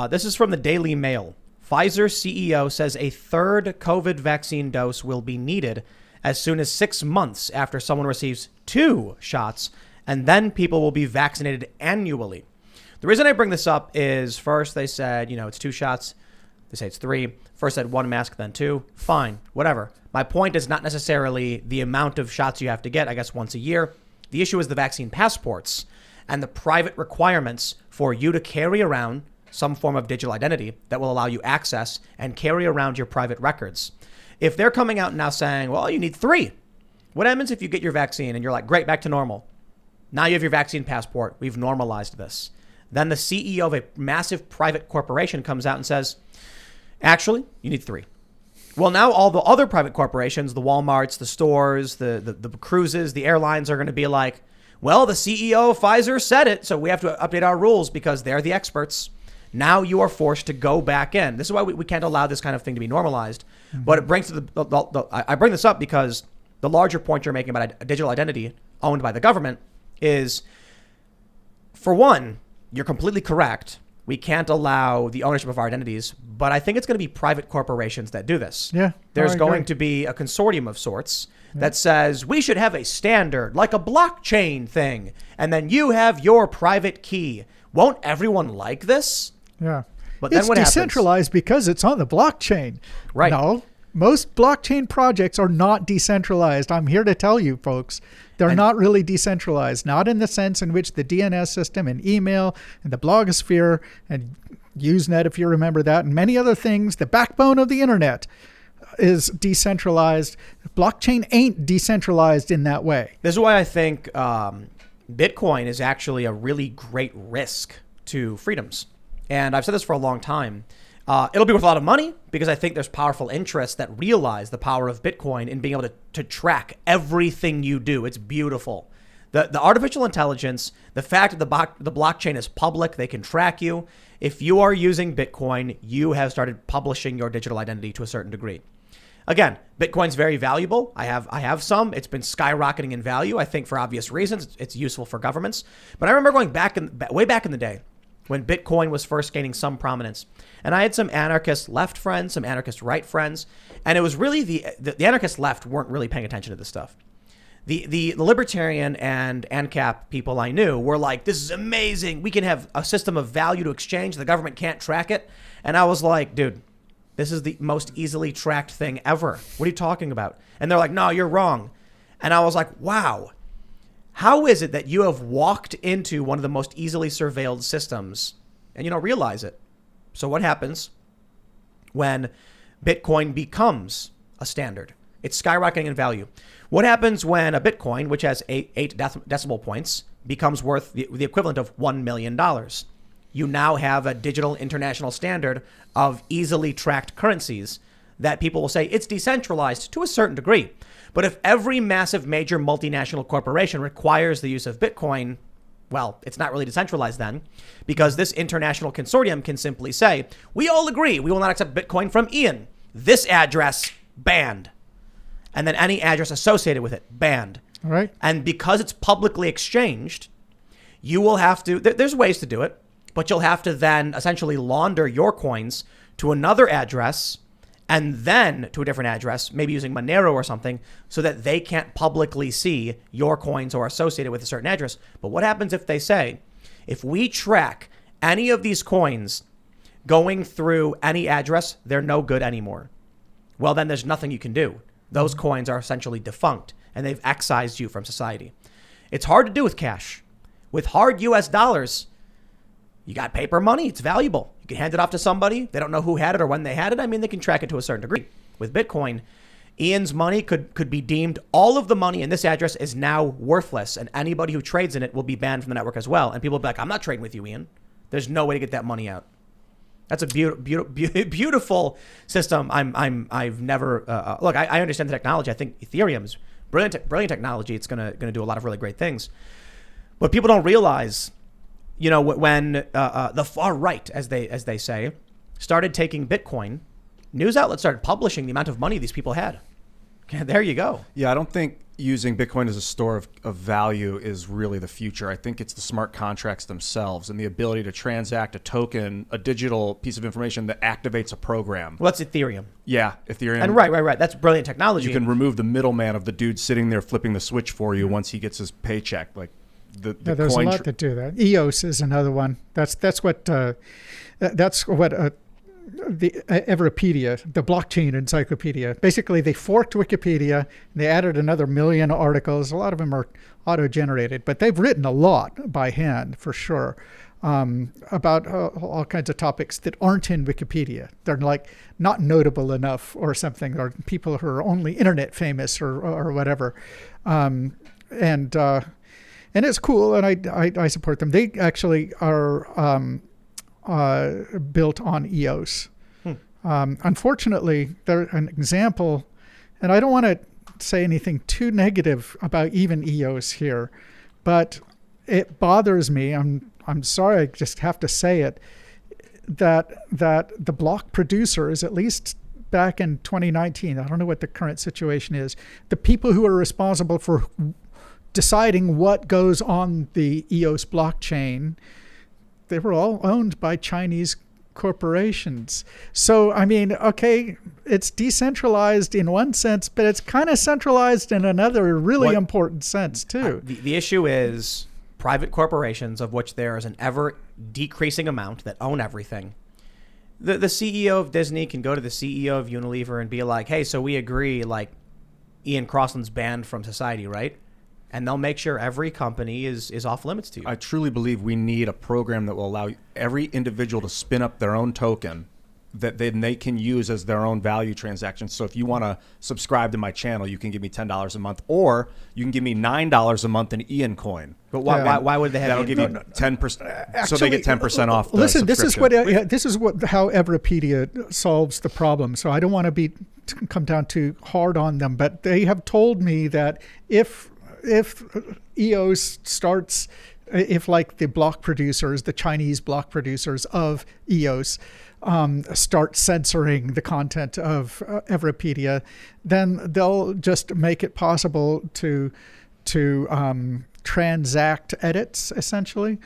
This is from the Daily Mail. Pfizer CEO says a third COVID vaccine dose will be needed as soon as 6 months after someone receives 2 shots, and then people will be vaccinated annually. The reason I bring this up is first they said, it's 2 shots. They say it's 3. First said 1 mask, then 2. Fine, whatever. My point is not necessarily the amount of shots you have to get, I guess, once a year. The issue is the vaccine passports and the private requirements for you to carry around some form of digital identity that will allow you access and carry around your private records. If they're coming out now saying, well, you need 3. What happens if you get your vaccine and you're like, great, back to normal? Now you have your vaccine passport. We've normalized this. Then the CEO of a massive private corporation comes out and says, actually, you need 3. Well, now all the other private corporations, the Walmarts, the stores, the cruises, the airlines are going to be like, well, the CEO of Pfizer said it, so we have to update our rules because they're the experts. Now you are forced to go back in. This is why we can't allow this kind of thing to be normalized. Mm-hmm. But it brings to I bring this up because the larger point you're making about a digital identity owned by the government is, for one, you're completely correct. We can't allow the ownership of our identities, but I think it's going to be private corporations that do this. Yeah, there's going to be a consortium of sorts that says we should have a standard like a blockchain thing, and then you have your private key. Won't everyone like this? Yeah. But then it's what decentralized because it's on the blockchain. Right. No, most blockchain projects are not decentralized. I'm here to tell you, folks, they're not really decentralized, not in the sense in which the DNS system and email and the blogosphere and Usenet, if you remember that, and many other things, the backbone of the internet is decentralized. Blockchain ain't decentralized in that way. This is why I think Bitcoin is actually a really great risk to freedoms. And I've said this for a long time. It'll be worth a lot of money because I think there's powerful interests that realize the power of Bitcoin in being able to track everything you do. It's beautiful. The artificial intelligence, the fact that the blockchain is public, they can track you. If you are using Bitcoin, you have started publishing your digital identity to a certain degree. Again, Bitcoin's very valuable. I have some. It's been skyrocketing in value, I think, for obvious reasons. It's useful for governments. But I remember going way back in the day when Bitcoin was first gaining some prominence. And I had some anarchist left friends, some anarchist right friends. And it was really the anarchist left weren't really paying attention to this stuff. The libertarian and ANCAP people I knew were like, this is amazing. We can have a system of value to exchange. The government can't track it. And I was like, dude, this is the most easily tracked thing ever. What are you talking about? And they're like, no, you're wrong. And I was like, wow. How is it that you have walked into one of the most easily surveilled systems and you don't realize it? So what happens when Bitcoin becomes a standard? It's skyrocketing in value. What happens when a Bitcoin, which has eight decimal points, becomes worth the equivalent of $1 million? You now have a digital international standard of easily tracked currencies that people will say it's decentralized to a certain degree. But if every massive major multinational corporation requires the use of Bitcoin, well, it's not really decentralized then, because this international consortium can simply say, we all agree we will not accept Bitcoin from Ian. This address, banned. And then any address associated with it, banned. All right. And because it's publicly exchanged, you will have to, there's ways to do it, but you'll have to then essentially launder your coins to another address and then to a different address, maybe using Monero or something, so that they can't publicly see your coins or associated with a certain address. But what happens if they say, if we track any of these coins going through any address, they're no good anymore? Well, then there's nothing you can do. Those coins are essentially defunct and they've excised you from society. It's hard to do with cash. With hard US dollars, you got paper money. It's valuable. You can hand it off to somebody. They don't know who had it or when they had it. I mean, they can track it to a certain degree. With Bitcoin, Ian's money could be deemed, all of the money in this address is now worthless, and anybody who trades in it will be banned from the network as well. And people will be like, I'm not trading with you, Ian. There's no way to get that money out. That's a beautiful system. I've never look. I understand the technology. I think Ethereum's brilliant technology. It's gonna do a lot of really great things. But people don't realize, you know, when the far right, as they say, started taking Bitcoin, news outlets started publishing the amount of money these people had. There you go. Yeah, I don't think using Bitcoin as a store of value is really the future. I think it's the smart contracts themselves and the ability to transact a token, a digital piece of information that activates a program. Well, that's Ethereum. Yeah, Ethereum. And right. That's brilliant technology. You can remove the middleman of the dude sitting there flipping the switch for you once he gets his paycheck. Like there's a lot that do that. EOS is another one. That's what the Everpedia, the blockchain encyclopedia. Basically, they forked Wikipedia and they added another million articles. A lot of them are auto-generated, but they've written a lot by hand for sure about all kinds of topics that aren't in Wikipedia. They're like not notable enough or something, or people who are only internet famous or whatever. And it's cool, and I support them. They actually are built on EOS. Unfortunately, they're an example, and I don't want to say anything too negative about even EOS here, but it bothers me. I'm sorry, I just have to say it, that the block producers, at least back in 2019, I don't know what the current situation is, the people who are responsible for deciding what goes on the EOS blockchain, they were all owned by Chinese corporations. So, I mean, okay, it's decentralized in one sense, but it's kind of centralized in another really important sense, too. The issue is private corporations, of which there is an ever decreasing amount that own everything. The CEO of Disney can go to the CEO of Unilever and be like, hey, so we agree, like, Ian Crossland's banned from society, right? And they'll make sure every company is off limits to you. I truly believe we need a program that will allow every individual to spin up their own token that then they can use as their own value transactions. So if you want to subscribe to my channel, you can give me $10 a month, or you can give me $9 a month in Ian coin. But why would they have that'll give you 10%? So they get 10% off. Listen, this is what how Everpedia solves the problem. So I don't want to come down too hard on them, but they have told me that if EOS starts, if like the block producers, the Chinese block producers of EOS, start censoring the content of Everpedia, then they'll just make it possible to transact edits essentially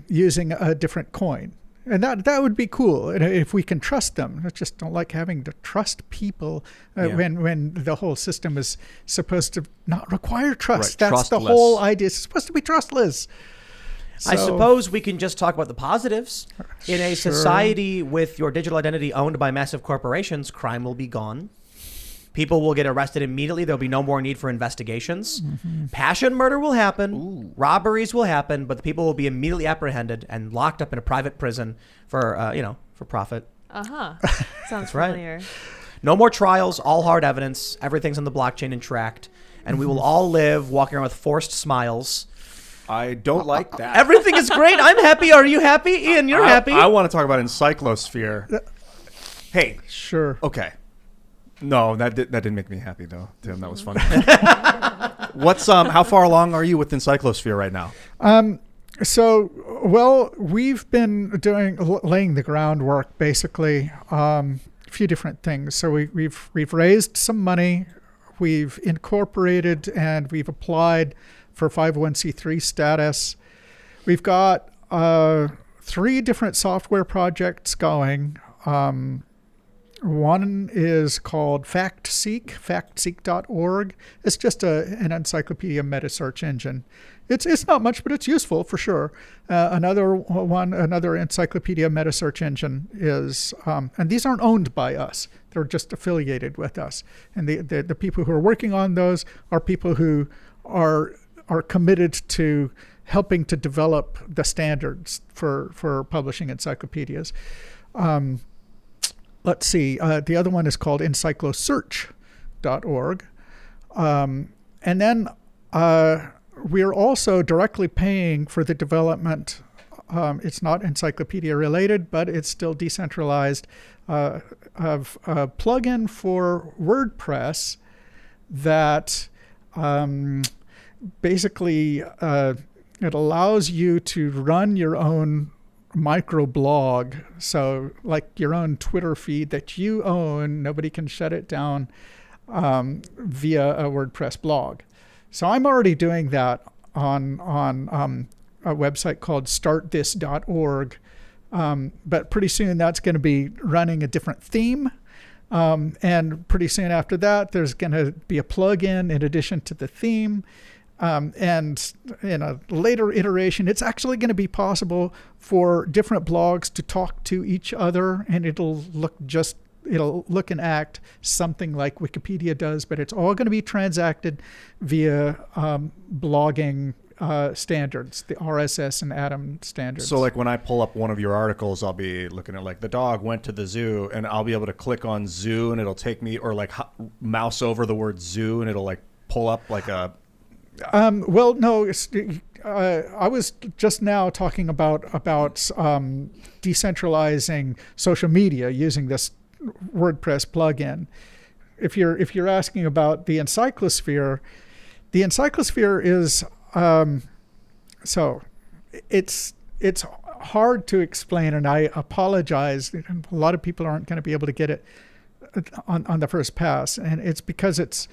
using a different coin. And that would be cool if we can trust them. I just don't like having to trust people when the whole system is supposed to not require trust. Right. That's the whole idea. It's supposed to be trustless. I suppose we can just talk about the positives. In a society with your digital identity owned by massive corporations, crime will be gone. People will get arrested immediately. There'll be no more need for investigations. Passion murder will happen. Ooh. Robberies will happen, but the people will be immediately apprehended and locked up in a private prison for profit. Sounds familiar. Right. No more trials, all hard evidence. Everything's on the blockchain and tracked. And we will all live walking around with forced smiles. I don't like that. Everything is great. I'm happy. Are you happy? Ian, you're happy. I want to talk about encyclosphere. Hey. Sure. Okay. No, that didn't make me happy though, Tim. That was funny. What's how far along are you with encyclosphere right now? We've been laying the groundwork basically. A few different things. So we've raised some money, we've incorporated, and we've applied for 501c3 status. We've got 3 different software projects going. One is called FactSeek, factseek.org. It's just an encyclopedia meta search engine. It's not much, but it's useful for sure. Another encyclopedia meta search engine is, and these aren't owned by us. They're just affiliated with us. And the people who are working on those are people who are committed to helping to develop the standards for publishing encyclopedias. Let's see. The other one is called encyclosearch.org. And then we're also directly paying for the development. It's not encyclopedia related, but it's still decentralized, of a plugin for WordPress that basically it allows you to run your own microblog, so like your own Twitter feed that you own, nobody can shut it down, via a WordPress blog. So I'm already doing that on a website called startthis.org. But pretty soon that's going to be running a different theme. And pretty soon after that, there's going to be a plugin in addition to the theme. And in a later iteration, it's actually going to be possible for different blogs to talk to each other, and it'll look and act something like Wikipedia does, but it's all going to be transacted via blogging standards, the RSS and Atom standards. So like when I pull up one of your articles, I'll be looking at like the dog went to the zoo, and I'll be able to click on zoo and it'll take me, or like mouse over the word zoo and it'll like pull up like a... Well, no, I was just now talking about decentralizing social media using this WordPress plugin. If you're asking about the encyclosphere is so it's hard to explain, and I apologize. A lot of people aren't going to be able to get it on the first pass, and it's because it's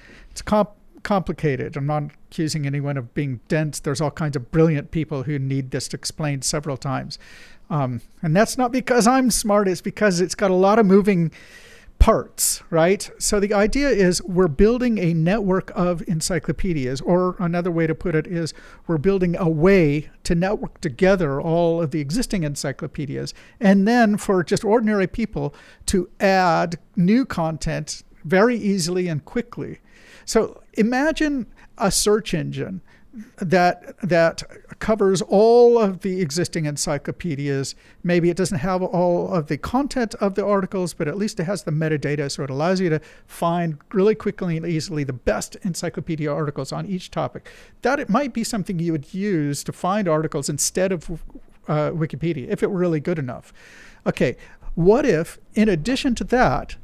complicated. I'm not accusing anyone of being dense. There's all kinds of brilliant people who need this explained several times. And that's not because I'm smart. It's because it's got a lot of moving parts, right? So the idea is we're building a network of encyclopedias, or another way to put it is we're building a way to network together all of the existing encyclopedias, and then for just ordinary people to add new content very easily and quickly. So imagine a search engine that covers all of the existing encyclopedias. Maybe it doesn't have all of the content of the articles, but at least it has the metadata, so it allows you to find really quickly and easily the best encyclopedia articles on each topic. That it might be something you would use to find articles instead of Wikipedia, if it were really good enough. Okay, what if, in addition to that,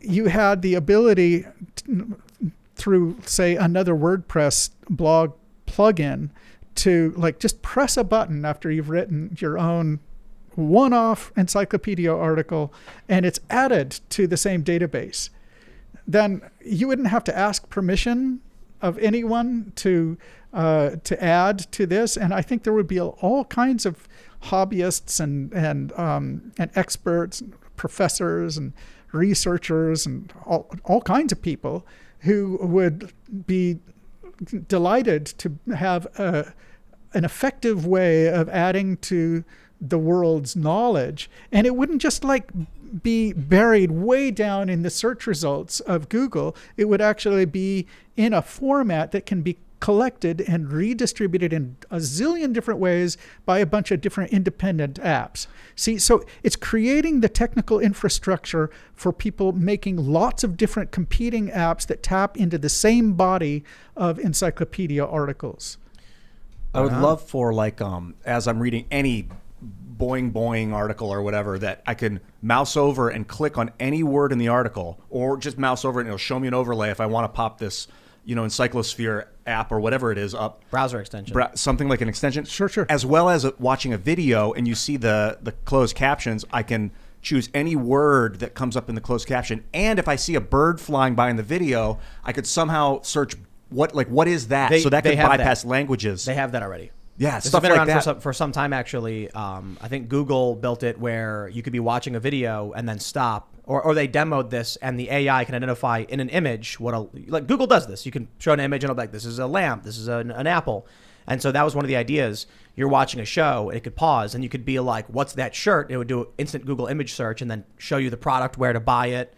you had the ability through, say, another WordPress blog plugin to like just press a button after you've written your own one-off encyclopedia article and it's added to the same database. Then you wouldn't have to ask permission of anyone to add to this. And I think there would be all kinds of hobbyists and experts, and professors and researchers and all kinds of people who would be delighted to have an effective way of adding to the world's knowledge. And it wouldn't just like be buried way down in the search results of Google. It would actually be in a format that can be collected and redistributed in a zillion different ways by a bunch of different independent apps. See, so it's creating the technical infrastructure for people making lots of different competing apps that tap into the same body of encyclopedia articles. I would love for like, as I'm reading any boing article or whatever, that I can mouse over and click on any word in the article, or just mouse over it and it'll show me an overlay if I want to pop this, Encyclosphere app or whatever it is up. Browser extension. Something like an extension. Sure. As well as watching a video and you see the closed captions, I can choose any word that comes up in the closed caption. And if I see a bird flying by in the video, I could somehow search what is that? So that could bypass languages. They have that already. Yeah, This has stuff been like around that. for some time, actually. I think Google built it where you could be watching a video and then stop, or they demoed this, and the AI can identify in an image like Google does this. You can show an image and it'll be like, this is a lamp, this is an apple. And so that was one of the ideas. You're watching a show, it could pause, and you could be like, what's that shirt? It would do instant Google image search and then show you the product, where to buy it.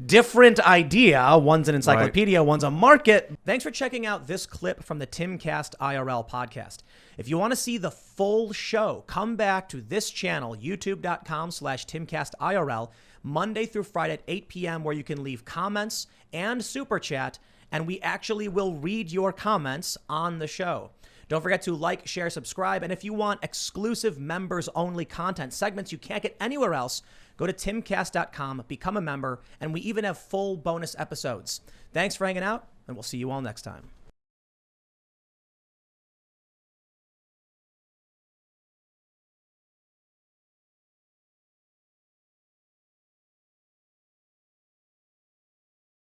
Different idea. One's an encyclopedia, right. One's a market. Thanks for checking out this clip from the Timcast IRL podcast. If you want to see the full show, come back to this channel, youtube.com/TimcastIRL, Monday through Friday at 8 p.m., where you can leave comments and super chat, and we actually will read your comments on the show. Don't forget to like, share, subscribe, and if you want exclusive members-only content, segments you can't get anywhere else, go to timcast.com, become a member, and we even have full bonus episodes. Thanks for hanging out, and we'll see you all next time.